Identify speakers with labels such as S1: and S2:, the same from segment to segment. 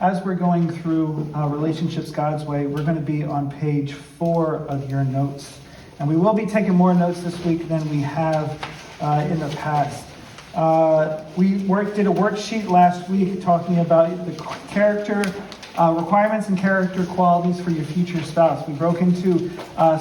S1: as we're going through Relationships God's Way, we're going to be on page 4 of your notes. And we will be taking more notes this week than we have in the past. We did a worksheet last week talking about the character requirements and character qualities for your future spouse. We broke into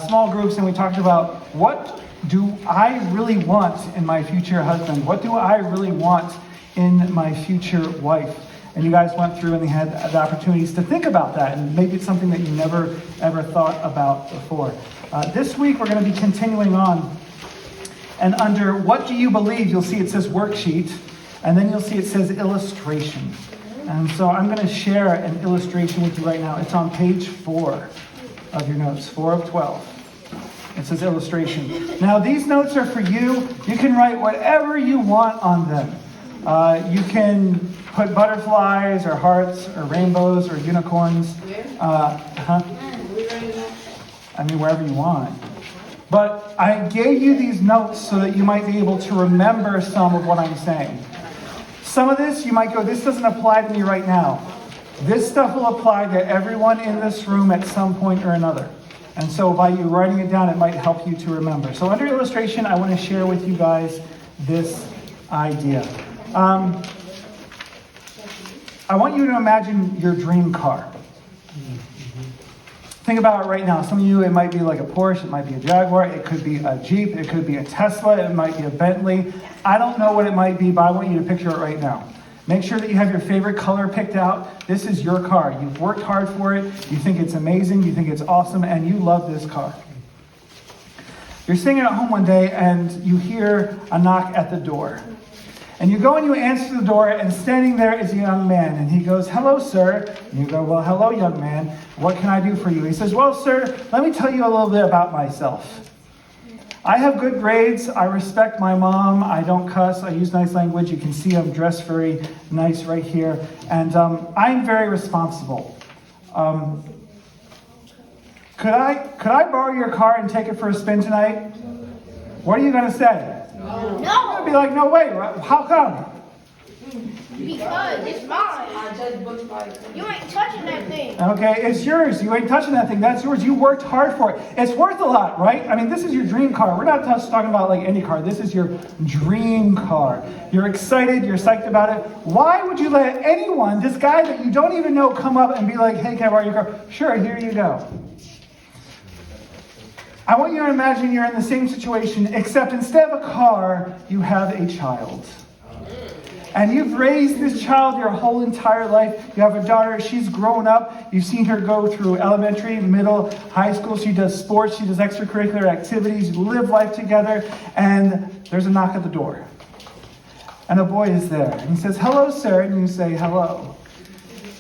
S1: small groups and we talked about what do I really want in my future husband? What do I really want in my future wife? And you guys went through and they had the opportunities to think about that, and maybe it's something that you never ever thought about before. This week we're going to be continuing on, and under what do you believe, you'll see it says worksheet, and then you'll see it says illustration. And so I'm going to share an illustration with you right now. It's on page 4 of your notes, 4 of 12. It says illustration. Now these notes are for you. You can write whatever you want on them. You can put butterflies or hearts or rainbows or unicorns. I mean, wherever you want. But I gave you these notes so that you might be able to remember some of what I'm saying. Some of this, you might go, this doesn't apply to me right now. This stuff will apply to everyone in this room at some point or another. And so by you writing it down, it might help you to remember. So under illustration, I want to share with you guys this idea. I want you to imagine your dream car. Think about it right now. Some of you, it might be like a Porsche, it might be a Jaguar, it could be a Jeep, it could be a Tesla, it might be a Bentley. I don't know what it might be, but I want you to picture it right now. Make sure that you have your favorite color picked out. This is your car. You've worked hard for it. You think it's amazing. You think it's awesome. And you love this car. You're sitting at home one day and you hear a knock at the door. And you go and you answer the door, and standing there is a young man. And he goes, "Hello, sir." And you go, "Well, hello, young man. What can I do for you?" He says, "Well, sir, let me tell you a little bit about myself. I have good grades. I respect my mom. I don't cuss. I use nice language. You can see I'm dressed very nice right here. And I'm very responsible. Could I borrow your car and take it for a spin tonight?" What are you going to say?
S2: No.
S1: You're going to be like, "No way. How come?"
S2: Because it's mine. You ain't touching that thing.
S1: Okay, it's yours. You ain't touching that thing. That's yours. You worked hard for it. It's worth a lot, right? I mean, this is your dream car. We're not just talking about like any car. This is your dream car. You're excited. You're psyched about it. Why would you let anyone, this guy that you don't even know, come up and be like, "Hey, can I borrow your car?" Sure, here you go. I want you to imagine you're in the same situation, except instead of a car, you have a child. And you've raised this child your whole entire life. You have a daughter. She's grown up. You've seen her go through elementary, middle, high school. She does sports. She does extracurricular activities. You live life together. And there's a knock at the door. And a boy is there. And he says, "Hello, sir." And you say, "Hello.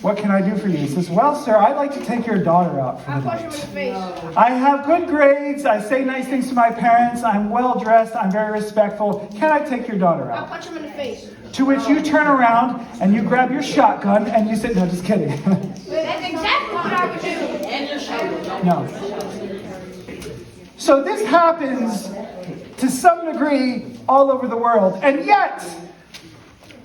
S1: What can I do for you?" He says, "Well, sir, I'd like to take your daughter out for the night. I have good grades. I say nice things to my parents. I'm well dressed. I'm very respectful. Can I take your daughter
S2: I'll
S1: out?"
S2: punch him in the face.
S1: To which you turn around and you grab your shotgun and you say, "No, just kidding."
S2: That's exactly what I would do. And your shotgun.
S1: No. So this happens to some degree all over the world. And yet,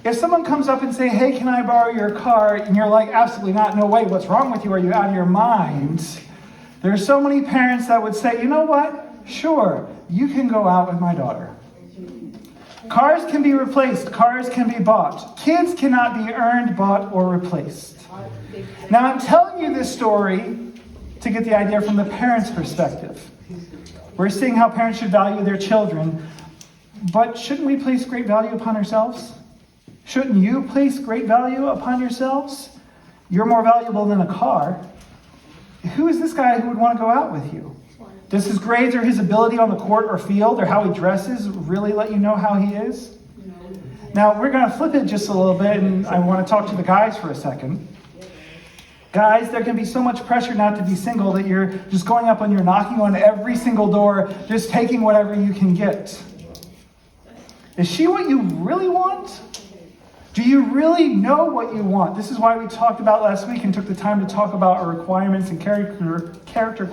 S1: if someone comes up and say, "Hey, can I borrow your car?" and you're like, "Absolutely not. No way. What's wrong with you? Are you out of your mind?" There's so many parents that would say, "You know what? Sure, you can go out with my daughter." Cars can be replaced. Cars can be bought. Kids cannot be earned, bought, or replaced. Now, I'm telling you this story to get the idea from the parents' perspective. We're seeing how parents should value their children, but shouldn't we place great value upon ourselves? Shouldn't you place great value upon yourselves? You're more valuable than a car. Who is this guy who would want to go out with you? Does his grades or his ability on the court or field or how he dresses really let you know how he is? Now, we're going to flip it just a little bit, and I want to talk to the guys for a second. Guys, there can be so much pressure not to be single that you're just going up and you're knocking on every single door, just taking whatever you can get. Is she what you really want? Do you really know what you want? This is why we talked about last week and took the time to talk about our requirements and character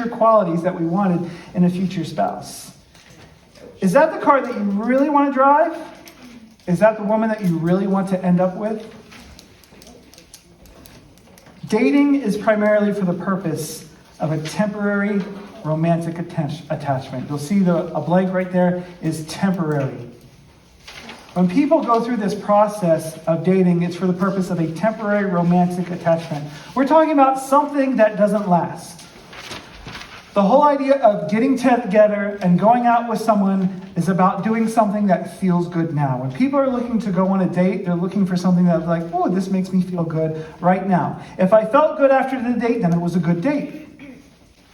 S1: qualities that we wanted in a future spouse. Is that the car that you really want to drive? Is that the woman that you really want to end up with? Dating is primarily for the purpose of a temporary romantic attachment. You'll see a blank right there is temporary. When people go through this process of dating, it's for the purpose of a temporary romantic attachment. We're talking about something that doesn't last. The whole idea of getting together and going out with someone is about doing something that feels good now. When people are looking to go on a date, they're looking for something that's like, oh, this makes me feel good right now. If I felt good after the date, then it was a good date.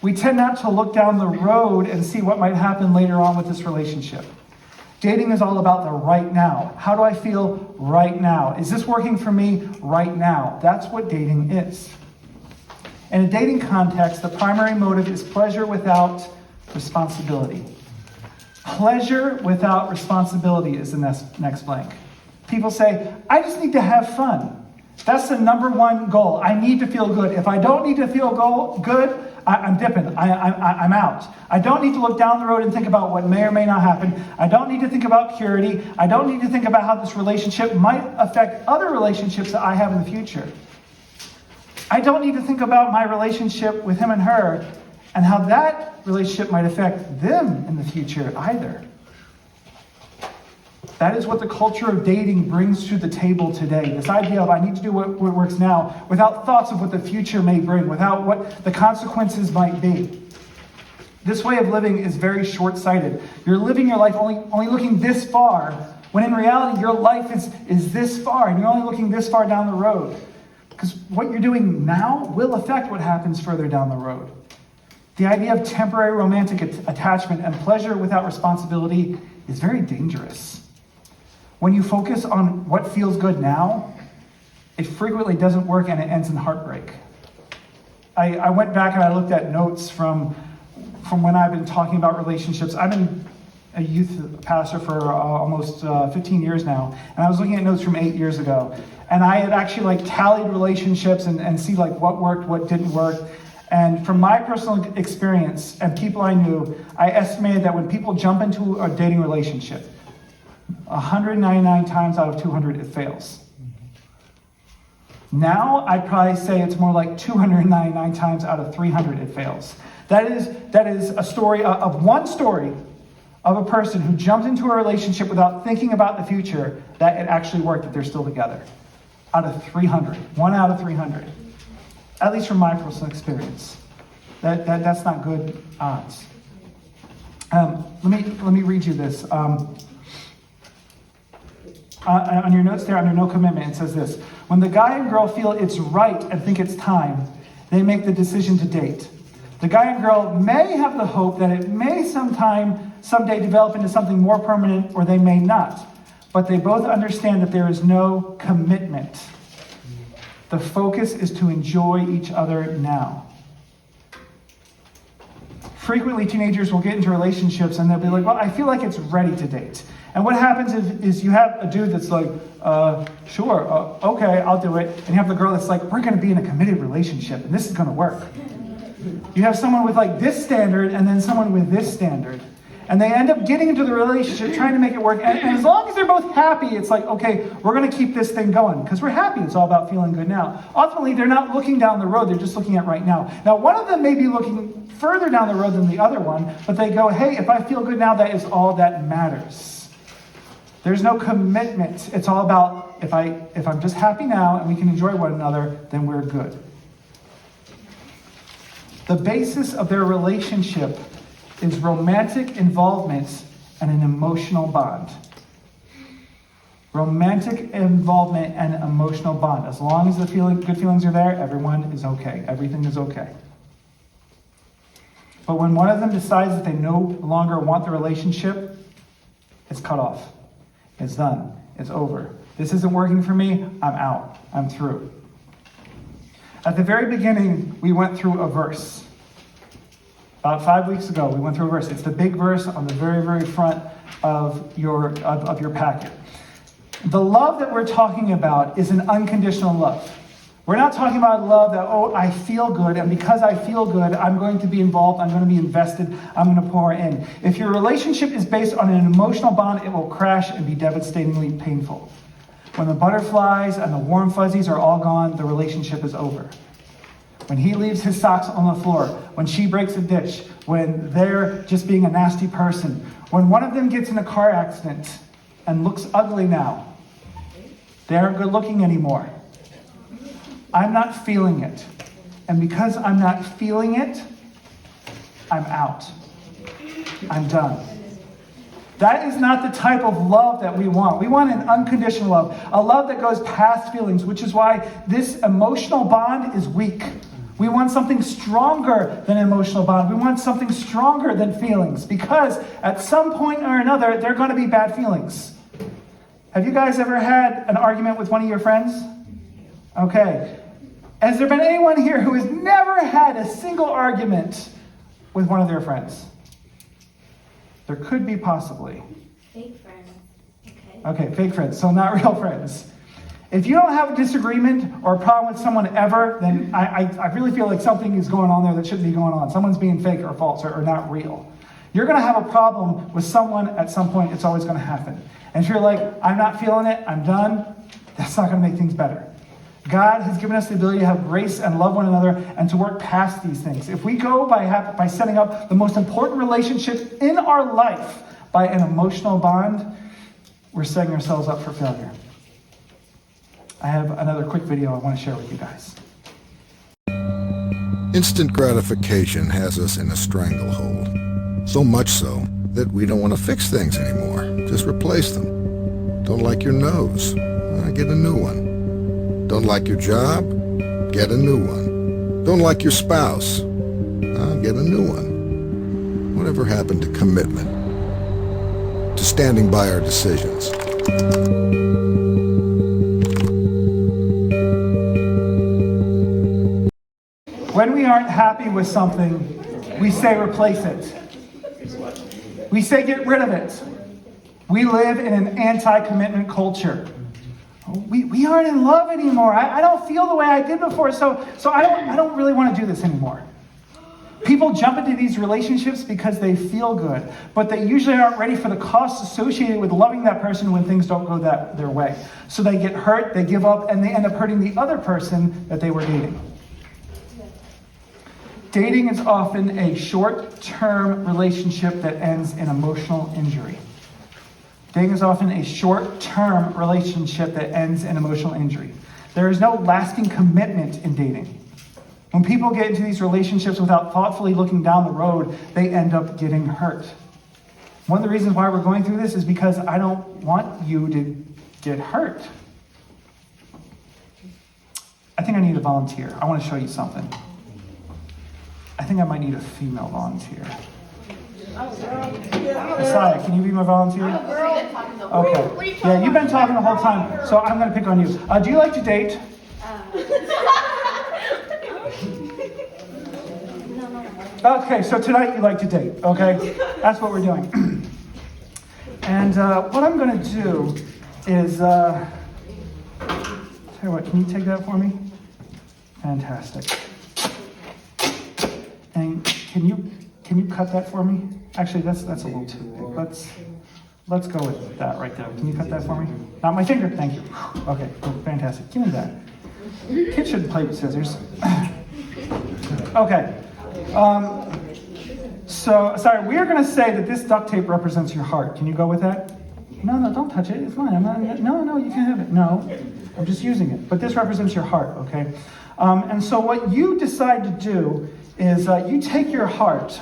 S1: We tend not to look down the road and see what might happen later on with this relationship. Dating is all about the right now. How do I feel right now? Is this working for me right now? That's what dating is. In a dating context, the primary motive is pleasure without responsibility. Pleasure without responsibility is the next blank. People say, I just need to have fun. That's the number one goal. I need to feel good. If I don't need to feel good, I'm dipping. I'm out. I don't need to look down the road and think about what may or may not happen. I don't need to think about purity. I don't need to think about how this relationship might affect other relationships that I have in the future. I don't need to think about my relationship with him and her and how that relationship might affect them in the future either. That is what the culture of dating brings to the table today. This idea of I need to do what works now without thoughts of what the future may bring, without what the consequences might be. This way of living is very short-sighted. You're living your life only looking this far, when in reality your life is this far, and you're only looking this far down the road. Because what you're doing now will affect what happens further down the road. The idea of temporary romantic attachment and pleasure without responsibility is very dangerous. When you focus on what feels good now, it frequently doesn't work and it ends in heartbreak. I went back and I looked at notes from when I've been talking about relationships. I've been a youth pastor for almost 15 years now, and I was looking at notes from 8 years ago. And I had actually tallied relationships and see what worked, what didn't work. And from my personal experience and people I knew, I estimated that when people jump into a dating relationship, 199 times out of 200 it fails. Now I'd probably say it's more like 299 times out of 300 it fails. That is a story of one story of a person who jumped into a relationship without thinking about the future, that it actually worked, that they're still together. Out of 300. 1 out of 300. At least from my personal experience. That's not good odds. Let me read you this. On your notes there, under no commitment, it says this. When the guy and girl feel it's right and think it's time, they make the decision to date. The guy and girl may have the hope that it may someday develop into something more permanent, or they may not. But they both understand that there is no commitment. The focus is to enjoy each other now. Frequently, teenagers will get into relationships and they'll be like, well, I feel like it's ready to date. And what happens is you have a dude that's like, sure, okay, I'll do it. And you have the girl that's like, we're going to be in a committed relationship and this is going to work. You have someone with this standard and then someone with this standard. And they end up getting into the relationship, trying to make it work. And as long as they're both happy, it's like, okay, we're going to keep this thing going because we're happy. It's all about feeling good now. Ultimately, they're not looking down the road. They're just looking at right now. Now, one of them may be looking further down the road than the other one, but they go, hey, if I feel good now, that is all that matters. There's no commitment. It's all about if I'm just happy now and we can enjoy one another, then we're good. The basis of their relationship is romantic involvement and an emotional bond. Romantic involvement and emotional bond. As long as the good feelings are there, everyone is okay. Everything is okay. But when one of them decides that they no longer want the relationship, it's cut off. It's done. It's over. This isn't working for me. I'm out. I'm through. At the very beginning, we went through a verse. About 5 weeks ago, we went through a verse. It's the big verse on the very, very front of your packet. The love that we're talking about is an unconditional love. We're not talking about love that, I feel good, and because I feel good, I'm going to be involved, I'm going to be invested, I'm going to pour in. If your relationship is based on an emotional bond, it will crash and be devastatingly painful. When the butterflies and the warm fuzzies are all gone, the relationship is over. when he leaves his socks on the floor, when she breaks a ditch, when they're just being a nasty person, when one of them gets in a car accident and looks ugly now, they aren't good looking anymore. I'm not feeling it. And because I'm not feeling it, I'm out. I'm done. That is not the type of love that we want. We want an unconditional love, a love that goes past feelings, which is why this emotional bond is weak. We want something stronger than an emotional bond. We want something stronger than feelings, because at some point or another, there are going to be bad feelings. Have you guys ever had an argument with one of your friends? Okay. Has there been anyone here who has never had a single argument with one of their friends? There could be possibly.
S2: Fake friends.
S1: Okay, fake friends, so not real friends. If you don't have a disagreement or a problem with someone ever, then I really feel like something is going on there that shouldn't be going on. Someone's being fake or false or not real. You're going to have a problem with someone at some point. It's always going to happen. And if you're like, I'm not feeling it, I'm done, that's not going to make things better. God has given us the ability to have grace and love one another and to work past these things. If we go by setting up the most important relationship in our life by an emotional bond, we're setting ourselves up for failure. I have another quick video I want to share with you guys.
S3: Instant gratification has us in a stranglehold. So much so that we don't want to fix things anymore. Just replace them. Don't like your nose? Get a new one. Don't like your job? Get a new one. Don't like your spouse? Get a new one. Whatever happened to commitment? To standing by our decisions?
S1: When we aren't happy with something, we say replace it. We say get rid of it. We live in an anti-commitment culture. We aren't in love anymore. I don't feel the way I did before, so I don't really want to do this anymore. People jump into these relationships because they feel good, but they usually aren't ready for the costs associated with loving that person when things don't go their way. So they get hurt, they give up, and they end up hurting the other person that they were dating. Dating is often a short-term relationship that ends in emotional injury. Dating is often a short-term relationship that ends in emotional injury. There is no lasting commitment in dating. When people get into these relationships without thoughtfully looking down the road, they end up getting hurt. One of the reasons why we're going through this is because I don't want you to get hurt. I think I need a volunteer. I want to show you something. I think I might need a female volunteer. Messiah, can you be my volunteer? Okay. Yeah, you've been talking the whole time, so I'm going to pick on you. Do you like to date? Okay, so tonight you like to date, okay? That's what we're doing. And what I'm going to do is, tell you what, can you take that for me? Fantastic. And can you cut that for me? Actually, that's a little too big. Let's go with that right there. Can you cut that for me? Not my finger, thank you. Okay, cool, fantastic. Give me that. Kids shouldn't play with scissors. Okay. So, sorry, we are going to say that this duct tape represents your heart. Can you go with that? No, don't touch it. It's mine. No, you can't have it. No, I'm just using it. But this represents your heart, okay? And so what you decide to do is you take your heart,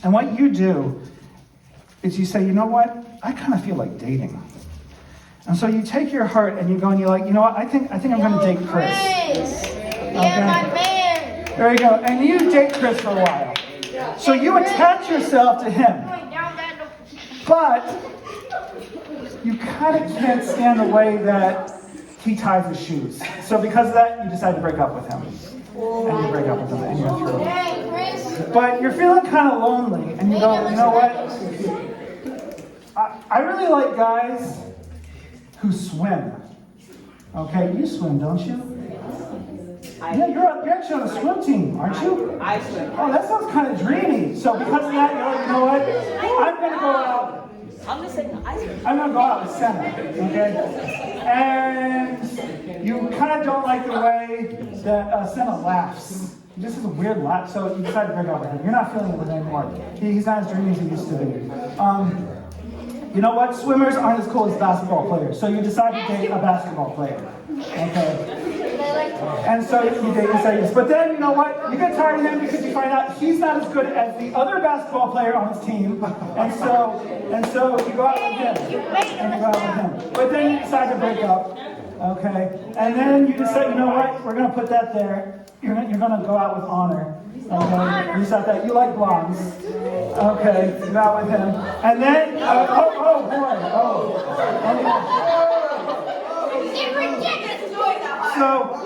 S1: and what you do is you say, you know what? I kind of feel like dating. And so you take your heart and you go and you're like, you know what? I think I'm going to date Chris.
S2: Okay. Yeah, my man.
S1: There you go. And you date Chris for a while. So you attach yourself to him. But you kind of can't stand the way that he ties his shoes. So because of that, you decide to break up with him. And you break up with him and you go through it. But you're feeling kind of lonely and you go, you know what? I really like guys who swim. Okay, you swim, don't you? Yeah, you're actually on a swim team, aren't you?
S4: I swim.
S1: Oh, that sounds kind of dreamy. So because of that, you're like, you know what? I'm going to go out.
S4: I'm just saying, I swim.
S1: I'm going to go out with center, okay? And you kind of don't like the way that Senna laughs. This is a weird laugh, so you decide to break up with him. You're not feeling it with him anymore. He's not as dreamy as he used to be. You know what? Swimmers aren't as cool as basketball players, so you decide to date a basketball player. Okay? And so you date and say yes. But then, you know what? You get tired of him because you find out he's not as good as the other basketball player on his team. And so you go out with him. And you go out with him. But then you decide to break up. Okay? And then you decide, you know what? We're going to put that there. You're going to go out with honor. Okay? You decide that you like blondes. Okay? You go out with him. And then, So,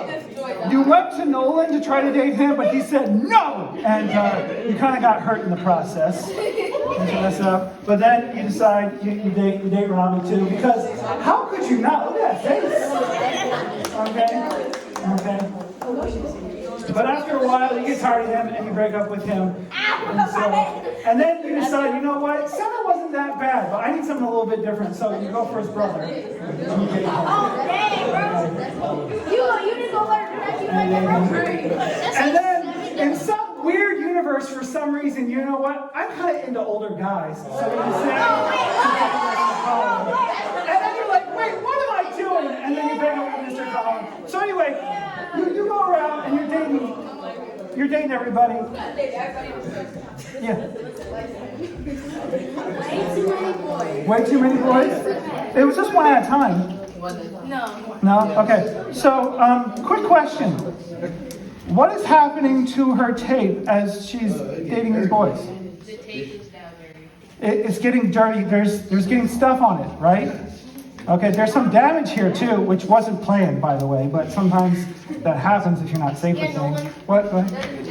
S1: you went to Nolan to try to date him, but he said no! And you kind of got hurt in the process. But then you decide you date Robbie too, because how could you not? Look at that face! Okay? But after a while, you get tired of him and you break up with him. And then you decide, you know what? Senna wasn't that bad, but I need something a little bit different. So you go for his brother. And then, in some weird universe, for some reason, you know what? I'm kind of into older guys. So you say, and then you're like, wait, what am I doing? And then you break up with Mr. Collins. So anyway, you go around and you're dating everybody. Yeah. Way too many boys? It was just one at a time. No? Okay. So, quick question. What is happening to her tape as she's dating these boys?
S4: The tape is now dirty.
S1: It's getting dirty. There's getting stuff on it, right? Okay, there's some damage here too, which wasn't planned, by the way, but sometimes that happens if you're not safe with things. What? Go ahead.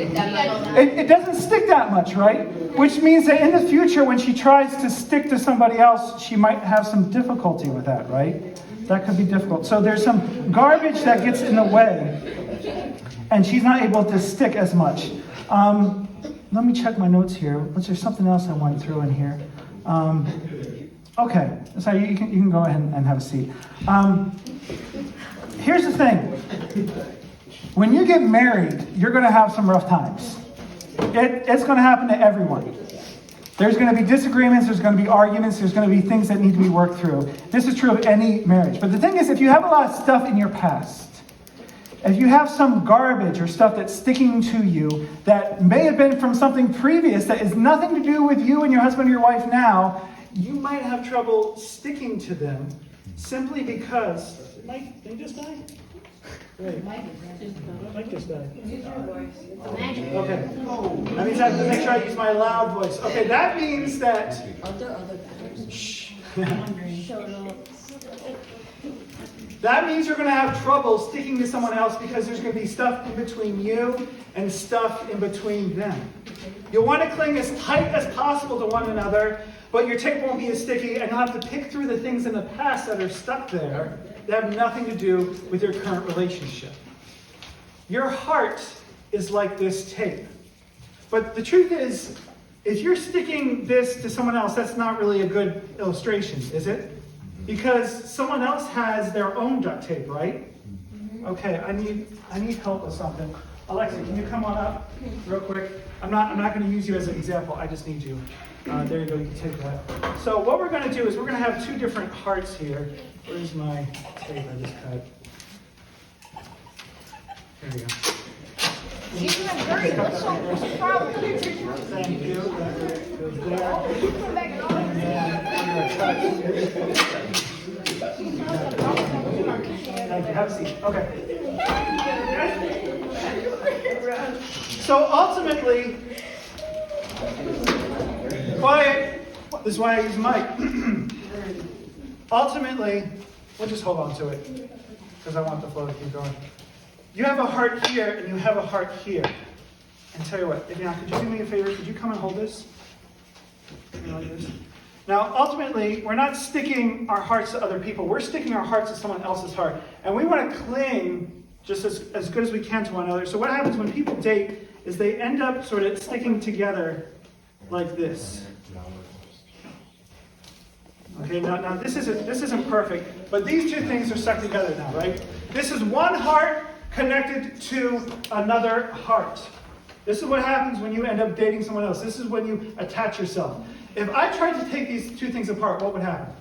S1: It doesn't stick that much, right? Which means that in the future, when she tries to stick to somebody else, she might have some difficulty with that, right? That could be difficult. So there's some garbage that gets in the way, and she's not able to stick as much. Let me check my notes here. Was there something else I went through in here? Okay, so you can go ahead and have a seat. Here's the thing. When you get married, you're going to have some rough times. It's going to happen to everyone. There's going to be disagreements, there's going to be arguments, there's going to be things that need to be worked through. This is true of any marriage. But the thing is, if you have a lot of stuff in your past, if you have some garbage or stuff that's sticking to you that may have been from something previous that has nothing to do with you and your husband or your wife now, you might have trouble sticking to them simply because... Mike, did you just die? Great. Mike just died. Okay. That means I have to make sure I use my loud voice. Okay, that means that... Shh. That means you're going to have trouble sticking to someone else because there's going to be stuff in between you and stuff in between them. You'll want to cling as tight as possible to one another, but your tape won't be as sticky, and you'll have to pick through the things in the past that are stuck there that have nothing to do with your current relationship. Your heart is like this tape. But the truth is, if you're sticking this to someone else, that's not really a good illustration, is it? Because someone else has their own duct tape, right? Okay, I need help with something. Alexa, can you come on up real quick? I'm not going to use you as an example. I just need you. There you go. You can take that. So what we're going to do is we're going to have two different hearts here. Where's my tape I just cut? There we go.
S2: What's the problem?
S1: Thank you. That goes there.
S2: You come back and all
S1: Thank you. Have a seat. Okay. So ultimately, quiet. This is why I use mic. Ultimately, we'll just hold on to it because I want the flow to keep going. You have a heart here and you have a heart here. And tell you what, if not, could you do me a favor? Could you come and hold this? Like this? Now, ultimately, we're not sticking our hearts to other people. We're sticking our hearts to someone else's heart. And we want to cling just as good as we can to one another. So what happens when people date is they end up sort of sticking together like this. Okay, now this isn't perfect, but these two things are stuck together now, right? This is one heart connected to another heart. This is what happens when you end up dating someone else. This is when you attach yourself. If I tried to take these two things apart, what would happen?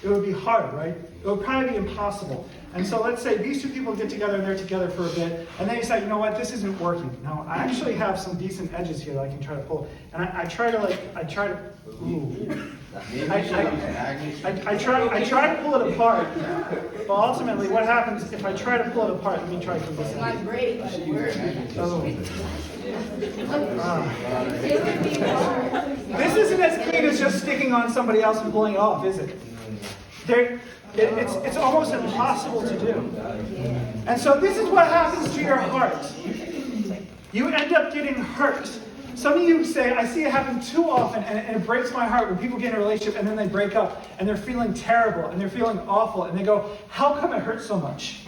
S1: It would be hard, right? It would probably be impossible. And so let's say these two people get together and they're together for a bit, and they decide, you know what, this isn't working. Now, I actually have some decent edges here that I can try to pull. And I try to pull it apart. But ultimately, what happens if I try to pull it apart? Let me try to do this. This isn't as clean as just sticking on somebody else and pulling it off, is it? It's almost impossible to do. And so this is what happens to your heart. You end up getting hurt. Some of you say, I see it happen too often, and it breaks my heart when people get in a relationship and then they break up, and they're feeling terrible, and they're feeling awful, and they go, how come it hurts so much?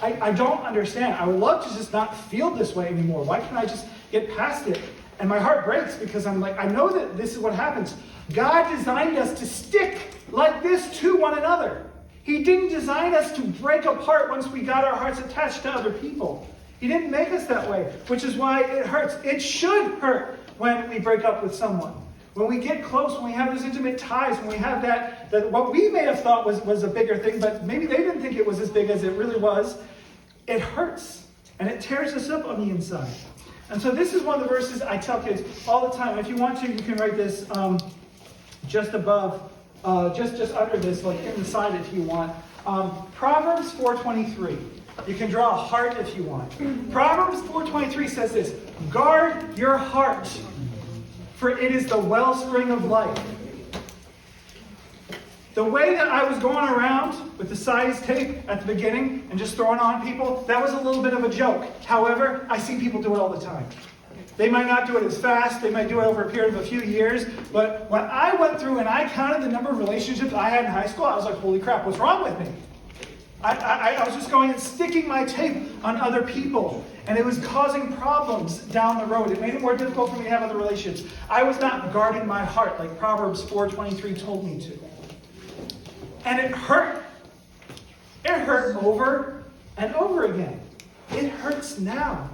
S1: I don't understand. I would love to just not feel this way anymore. Why can't I just get past it? And my heart breaks because I'm like, I know that this is what happens. God designed us to stick like this to one another. He didn't design us to break apart once we got our hearts attached to other people. He didn't make us that way, which is why it hurts. It should hurt when we break up with someone. When we get close, when we have those intimate ties, when we have that what we may have thought was a bigger thing, but maybe they didn't think it was as big as it really was, it hurts. And it tears us up on the inside. And so this is one of the verses I tell kids all the time. If you want to, you can write this just above, just under this, like in the side if you want. Proverbs 4:23. You can draw a heart if you want. Proverbs 4:23 says this: guard your heart, for it is the wellspring of life. The way that I was going around with the size tape at the beginning and just throwing on people, that was a little bit of a joke. However, I see people do it all the time. They might not do it as fast, they might do it over a period of a few years, but when I went through and I counted the number of relationships I had in high school, I was like, holy crap, what's wrong with me? I was just going and sticking my tape on other people, and it was causing problems down the road. It made it more difficult for me to have other relationships. I was not guarding my heart like Proverbs 4:23 told me to. And it hurt. It hurt over and over again. It hurts now.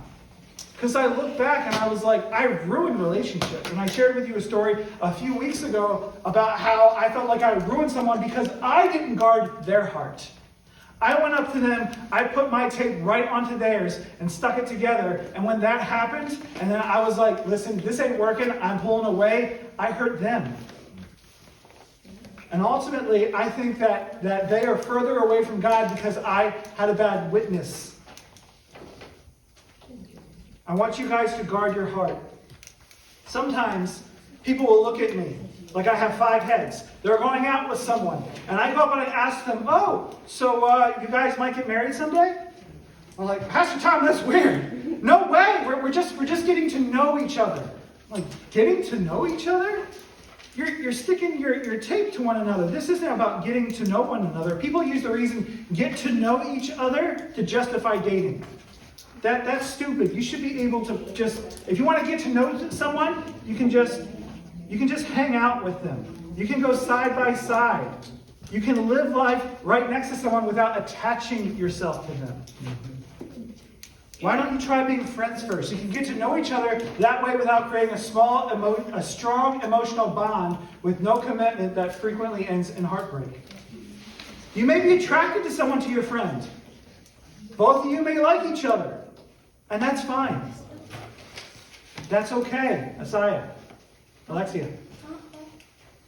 S1: Because I look back and I was like, I ruined relationships. And I shared with you a story a few weeks ago about how I felt like I ruined someone because I didn't guard their heart. I went up to them, I put my tape right onto theirs and stuck it together. And when that happened, and then I was like, listen, this ain't working, I'm pulling away, I hurt them. And ultimately, I think that they are further away from God because I had a bad witness. I want you guys to guard your heart. Sometimes people will look at me like I have 5 heads. They're going out with someone. And I go up and I ask them, oh, so you guys might get married someday? I'm like, Pastor Tom, that's weird. No way. We're just getting to know each other. I'm like, getting to know each other? You're sticking your tape to one another. This isn't about getting to know one another. People use the reason get to know each other to justify dating. That's stupid. You should be able to just, if you want to get to know someone, you can just hang out with them. You can go side by side. You can live life right next to someone without attaching yourself to them. Why don't you try being friends first? You can get to know each other that way without creating a strong emotional bond with no commitment that frequently ends in heartbreak. You may be attracted to someone to your friend. Both of you may like each other, and that's fine. That's okay, Asaya, Alexia.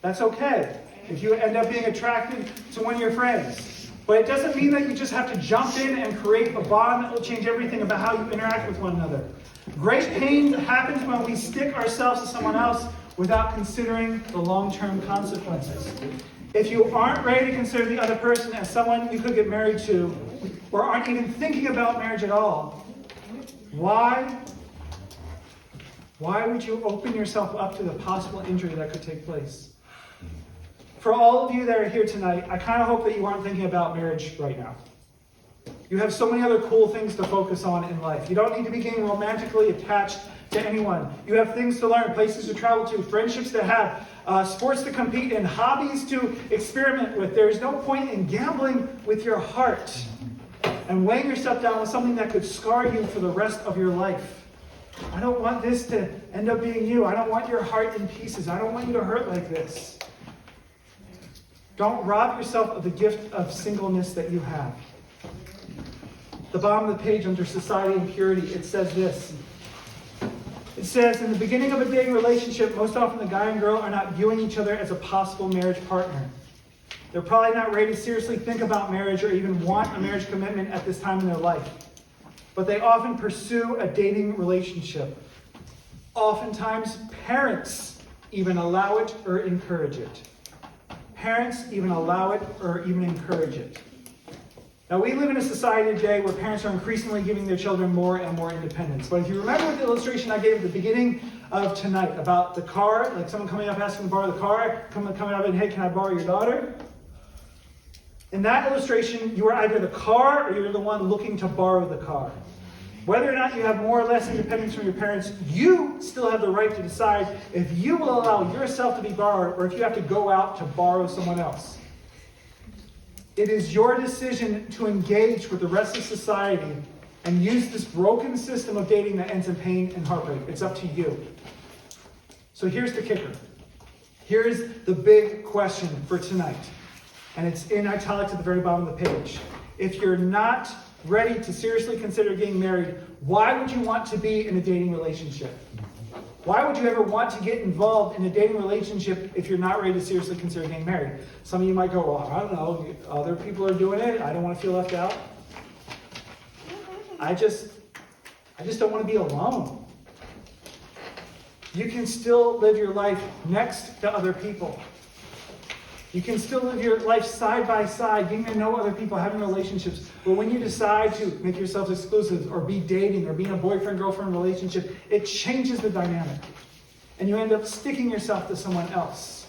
S1: That's okay if you end up being attracted to one of your friends. But it doesn't mean that you just have to jump in and create a bond that will change everything about how you interact with one another. Great pain happens when we stick ourselves to someone else without considering the long-term consequences. If you aren't ready to consider the other person as someone you could get married to, or aren't even thinking about marriage at all, why would you open yourself up to the possible injury that could take place? For all of you that are here tonight, I kind of hope that you aren't thinking about marriage right now. You have so many other cool things to focus on in life. You don't need to be getting romantically attached to anyone. You have things to learn, places to travel to, friendships to have, sports to compete in, hobbies to experiment with. There is no point in gambling with your heart and weighing yourself down with something that could scar you for the rest of your life. I don't want this to end up being you. I don't want your heart in pieces. I don't want you to hurt like this. Don't rob yourself of the gift of singleness that you have. The bottom of the page under society and purity, it says this. It says, in the beginning of a dating relationship, most often the guy and girl are not viewing each other as a possible marriage partner. They're probably not ready to seriously think about marriage or even want a marriage commitment at this time in their life. But they often pursue a dating relationship. Oftentimes, parents even allow it or encourage it. Parents even allow it or even encourage it. Now, we live in a society today where parents are increasingly giving their children more and more independence. But if you remember the illustration I gave at the beginning of tonight about the car, like someone coming up asking to borrow the car, coming up and, hey, can I borrow your daughter? In that illustration, you are either the car or you're the one looking to borrow the car. Whether or not you have more or less independence from your parents, you still have the right to decide if you will allow yourself to be borrowed or if you have to go out to borrow someone else. It is your decision to engage with the rest of society and use this broken system of dating that ends in pain and heartbreak. It's up to you. So here's the kicker. Here's the big question for tonight. And it's in italics at the very bottom of the page. If you're not ready to seriously consider getting married, why would you want to be in a dating relationship? Why would you ever want to get involved in a dating relationship if you're not ready to seriously consider getting married? Some of you might go, well, I don't know, other people are doing it. I don't want to feel left out. I just don't want to be alone. You can still live your life next to other people. You can still live your life side by side, getting to know other people, having relationships. But when you decide to make yourself exclusive or be dating or be in a boyfriend-girlfriend relationship, it changes the dynamic. And you end up sticking yourself to someone else.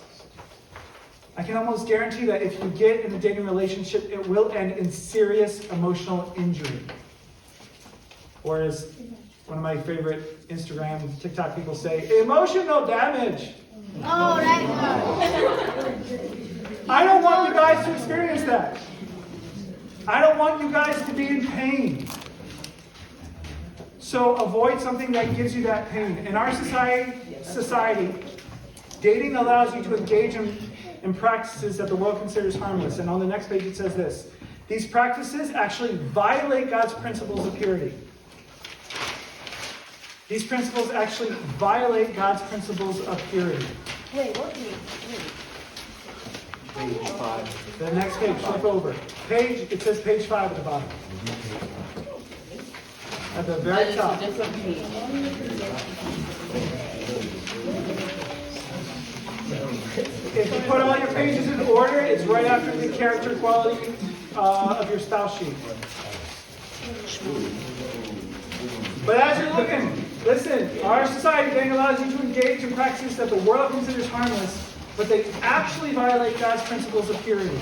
S1: I can almost guarantee that if you get in a dating relationship, it will end in serious emotional injury. Or as one of my favorite Instagram, TikTok people say, emotional damage.
S2: Oh, that's
S1: I don't want you guys to experience that. I don't want you guys to be in pain. So avoid something that gives you that pain. In our society, dating allows you to engage in practices that the world considers harmless. And on the next page it says this. These practices actually violate God's principles of purity. These principles actually violate God's principles of purity.
S2: Wait, what?
S5: Page 5.
S1: The next page, flip over. It says page 5 at the bottom. At the very top. If you put all your pages in order, it's right after the character quality of your spouse sheet. But as you're looking, listen, our society then allows you to engage in practices that the world considers harmless, but they actually violate God's principles of purity.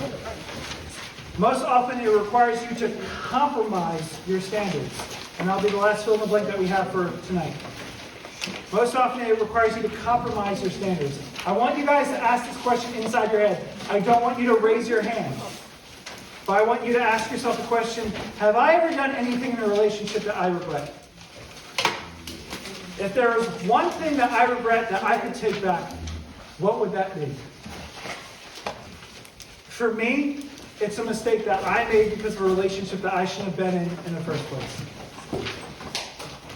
S1: Most often it requires you to compromise your standards. And that'll be the last fill in the blank that we have for tonight. Most often it requires you to compromise your standards. I want you guys to ask this question inside your head. I don't want you to raise your hand. But I want you to ask yourself the question, have I ever done anything in a relationship that I regret? If there was one thing that I regret that I could take back, what would that be? For me, it's a mistake that I made because of a relationship that I shouldn't have been in the first place.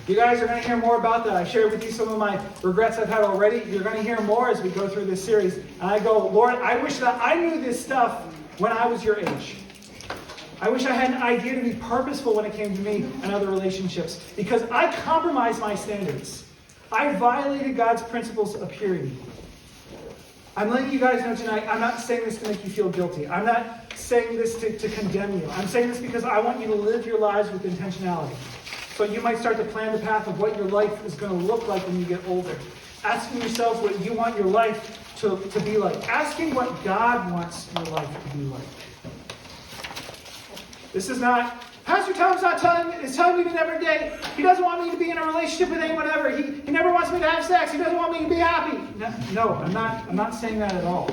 S1: You guys are going to hear more about that. I shared with you some of my regrets I've had already. You're going to hear more as we go through this series. And I go, Lord, I wish that I knew this stuff when I was your age. I wish I had an idea to be purposeful when it came to me and other relationships. Because I compromised my standards. I violated God's principles of purity. I'm letting you guys know tonight, I'm not saying this to make you feel guilty. I'm not saying this to condemn you. I'm saying this because I want you to live your lives with intentionality. So you might start to plan the path of what your life is going to look like when you get older. Asking yourselves what you want your life to be like. Asking what God wants your life to be like. This is not Pastor Tom's is telling me to never date. He doesn't want me to be in a relationship with anyone ever. He never wants me to have sex. He doesn't want me to be happy. No, I'm not saying that at all.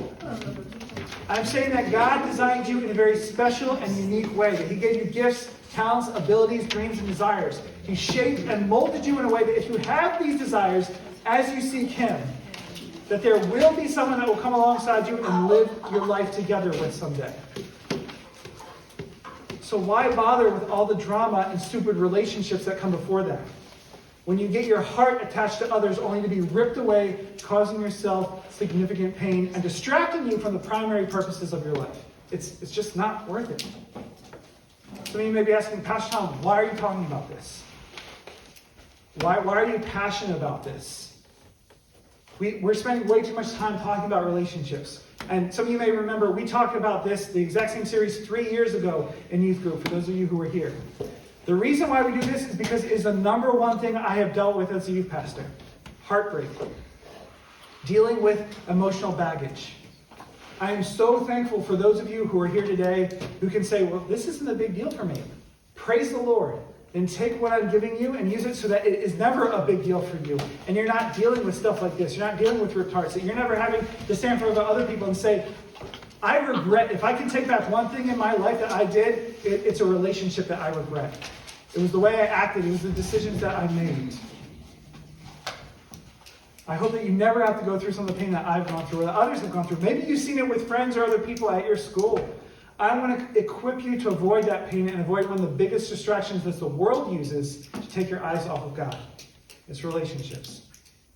S1: I'm saying that God designed you in a very special and unique way. That He gave you gifts, talents, abilities, dreams, and desires. He shaped and molded you in a way that if you have these desires as you seek Him, that there will be someone that will come alongside you and live your life together with someday. So why bother with all the drama and stupid relationships that come before that? When you get your heart attached to others only to be ripped away, causing yourself significant pain and distracting you from the primary purposes of your life. It's just not worth it. Some of you may be asking, Pastor Tom, why are you talking about this? Why are you passionate about this? We're spending way too much time talking about relationships. And some of you may remember, we talked about this, the exact same series 3 years ago in youth group, for those of you who were here. The reason why we do this is because it is the number one thing I have dealt with as a youth pastor. Heartbreak. Dealing with emotional baggage. I am so thankful for those of you who are here today who can say, well, this isn't a big deal for me. Praise the Lord. And take what I'm giving you and use it so that it is never a big deal for you. And you're not dealing with stuff like this. You're not dealing with ripped hearts. That you're never having to stand in front of other people and say, I regret, if I can take back one thing in my life that I did, it's a relationship that I regret. It was the way I acted. It was the decisions that I made. I hope that you never have to go through some of the pain that I've gone through or that others have gone through. Maybe you've seen it with friends or other people at your school. I want to equip you to avoid that pain and avoid one of the biggest distractions that the world uses to take your eyes off of God. It's relationships.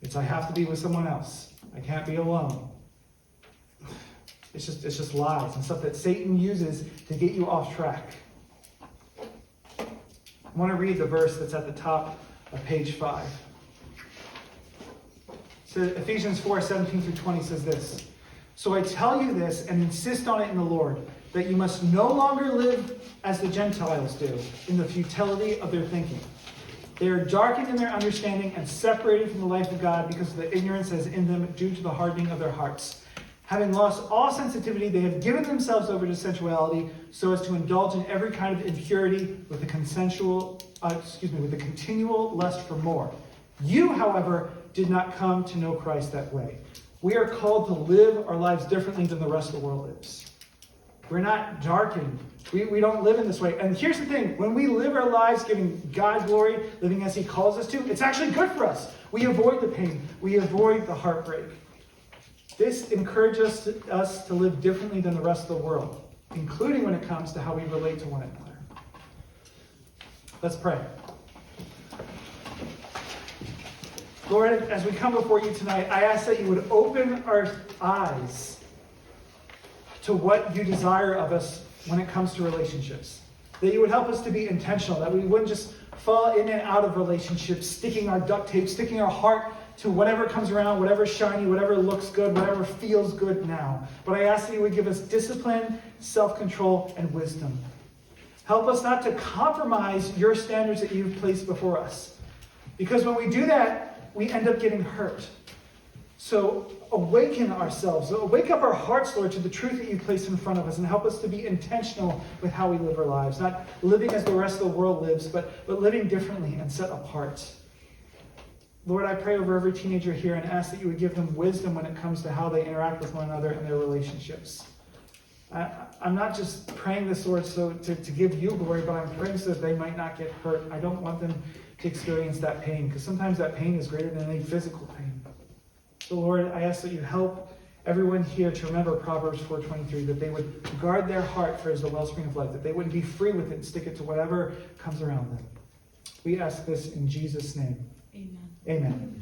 S1: It's I have to be with someone else. I can't be alone. It's just lies and stuff that Satan uses to get you off track. I want to read the verse that's at the top of page 5. So Ephesians 4:17-20 says this. So I tell you this and insist on it in the Lord, that you must no longer live as the Gentiles do, in the futility of their thinking. They are darkened in their understanding and separated from the life of God because of the ignorance that is in them due to the hardening of their hearts. Having lost all sensitivity, they have given themselves over to sensuality so as to indulge in every kind of impurity with the continual lust for more. You, however, did not come to know Christ that way. We are called to live our lives differently than the rest of the world lives. We're not darkened. We don't live in this way. And here's the thing. When we live our lives giving God glory, living as He calls us to, it's actually good for us. We avoid the pain. We avoid the heartbreak. This encourages us to live differently than the rest of the world, including when it comes to how we relate to one another. Let's pray. Lord, as we come before you tonight, I ask that you would open our eyes to what you desire of us when it comes to relationships. That you would help us to be intentional, that we wouldn't just fall in and out of relationships, sticking our duct tape, sticking our heart to whatever comes around, whatever's shiny, whatever looks good, whatever feels good now. But I ask that you would give us discipline, self-control, and wisdom. Help us not to compromise your standards that you've placed before us. Because when we do that, we end up getting hurt. So awaken ourselves, wake up our hearts, Lord, to the truth that you've placed in front of us and help us to be intentional with how we live our lives. Not living as the rest of the world lives, but living differently and set apart. Lord, I pray over every teenager here and ask that you would give them wisdom when it comes to how they interact with one another in their relationships. I'm not just praying this, Lord, to give you glory, but I'm praying so that they might not get hurt. I don't want them to experience that pain, because sometimes that pain is greater than any physical pain. So, Lord, I ask that you help everyone here to remember Proverbs 4:23, that they would guard their heart for it is the wellspring of life, that they wouldn't be free with it and stick it to whatever comes around them. We ask this in Jesus' name.
S4: Amen.
S1: Amen.